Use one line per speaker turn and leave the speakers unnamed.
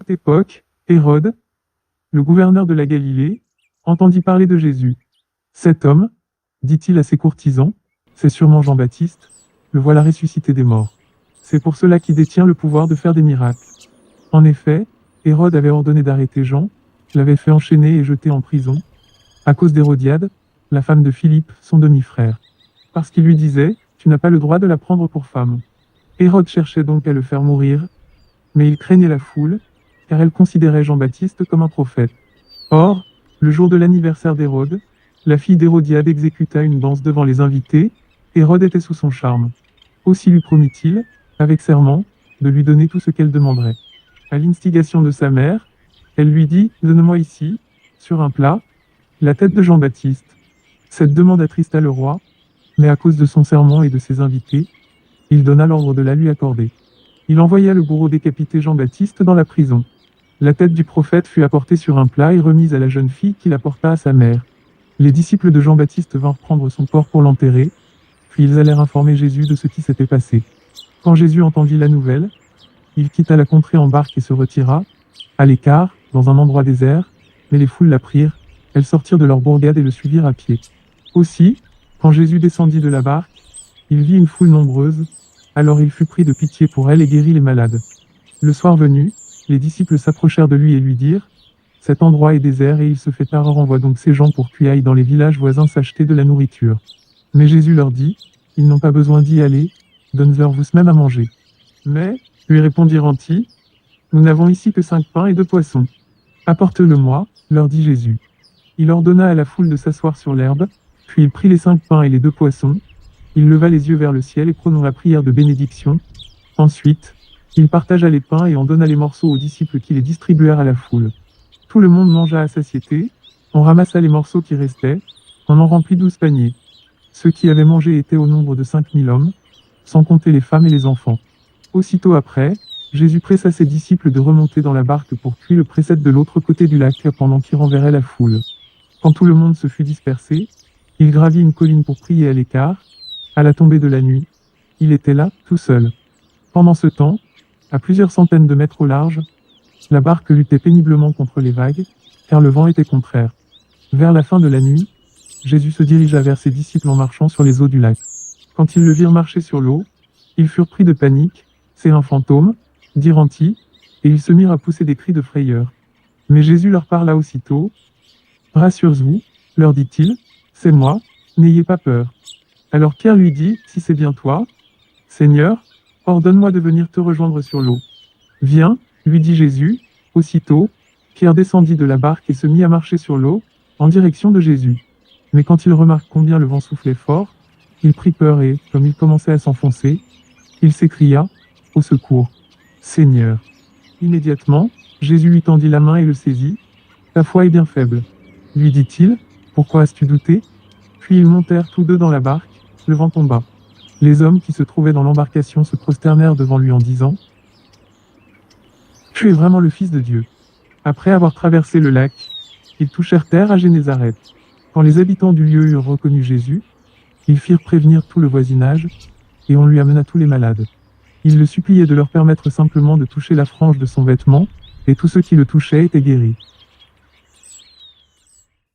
cette époque, Hérode, le gouverneur de la Galilée, entendit parler de Jésus. Cet homme, dit-il à ses courtisans, c'est sûrement Jean-Baptiste, le voilà ressuscité des morts. C'est pour cela qu'il détient le pouvoir de faire des miracles. En effet, Hérode avait ordonné d'arrêter Jean, l'avait fait enchaîner et jeter en prison, à cause d'Hérodiade, la femme de Philippe, son demi-frère. Parce qu'il lui disait, tu n'as pas le droit de la prendre pour femme. Hérode cherchait donc à le faire mourir, mais il craignait la foule, car elle considérait Jean-Baptiste comme un prophète. Or, le jour de l'anniversaire d'Hérode, la fille d'Hérodiade exécuta une danse devant les invités, Hérode était sous son charme. Aussi lui promit-il, avec serment, de lui donner tout ce qu'elle demanderait. À l'instigation de sa mère, elle lui dit, donne-moi ici, sur un plat, la tête de Jean-Baptiste. Cette demande attrista le roi, mais à cause de son serment et de ses invités, il donna l'ordre de la lui accorder. Il envoya le bourreau décapiter Jean-Baptiste dans la prison. La tête du prophète fut apportée sur un plat et remise à la jeune fille qui la porta à sa mère. Les disciples de Jean-Baptiste vinrent prendre son corps pour l'enterrer, puis ils allèrent informer Jésus de ce qui s'était passé. Quand Jésus entendit la nouvelle, il quitta la contrée en barque et se retira, à l'écart, dans un endroit désert, mais les foules la prirent, elles sortirent de leur bourgade et le suivirent à pied. Aussi, quand Jésus descendit de la barque, il vit une foule nombreuse, alors il fut pris de pitié pour elle et guérit les malades. Le soir venu, les disciples s'approchèrent de lui et lui dirent, « Cet endroit est désert et il se fait tard, envoie donc ces gens pour qu'ils aillent dans les villages voisins s'acheter de la nourriture. » Mais Jésus leur dit, « Ils n'ont pas besoin d'y aller, donne-leur vous-même à manger. » Mais, lui répondirent-ils, « Nous n'avons ici que 5 pains et 2 poissons. » « Apporte-le-moi, leur dit Jésus. Il ordonna à la foule de s'asseoir sur l'herbe, puis il prit les 5 pains et les 2 poissons, il leva les yeux vers le ciel et prononça la prière de bénédiction. Ensuite, il partagea les pains et en donna les morceaux aux disciples qui les distribuèrent à la foule. Tout le monde mangea à satiété, on ramassa les morceaux qui restaient, on en remplit 12 paniers. Ceux qui avaient mangé étaient au nombre de 5000 hommes, sans compter les femmes et les enfants. Aussitôt après, Jésus pressa ses disciples de remonter dans la barque pour qu'il le précède de l'autre côté du lac pendant qu'il renverrait la foule. Quand tout le monde se fut dispersé, il gravit une colline pour prier à l'écart. À la tombée de la nuit, il était là, tout seul. Pendant ce temps, à plusieurs centaines de mètres au large, la barque luttait péniblement contre les vagues, car le vent était contraire. Vers la fin de la nuit, Jésus se dirigea vers ses disciples en marchant sur les eaux du lac. Quand ils le virent marcher sur l'eau, ils furent pris de panique, « C'est un fantôme », dirent-ils, et ils se mirent à pousser des cris de frayeur. Mais Jésus leur parla aussitôt. « Rassurez-vous, leur dit-il, c'est moi, n'ayez pas peur. » Alors Pierre lui dit, « Si c'est bien toi, Seigneur, ordonne-moi de venir te rejoindre sur l'eau. » « Viens, lui dit Jésus. Aussitôt, Pierre descendit de la barque et se mit à marcher sur l'eau, en direction de Jésus. Mais quand il remarque combien le vent soufflait fort, il prit peur et, comme il commençait à s'enfoncer, il s'écria, « Au secours, Seigneur !» Immédiatement, Jésus lui tendit la main et le saisit. « Ta foi est bien faible, » lui dit-il, « pourquoi as-tu douté ?» Puis ils montèrent tous deux dans la barque, le vent tomba. Les hommes qui se trouvaient dans l'embarcation se prosternèrent devant lui en disant, « Tu es vraiment le Fils de Dieu. » Après avoir traversé le lac, ils touchèrent terre à Génézareth. Quand les habitants du lieu eurent reconnu Jésus, ils firent prévenir tout le voisinage, et on lui amena tous les malades. Ils le suppliaient de leur permettre simplement de toucher la frange de son vêtement, et tous ceux qui le touchaient étaient guéris.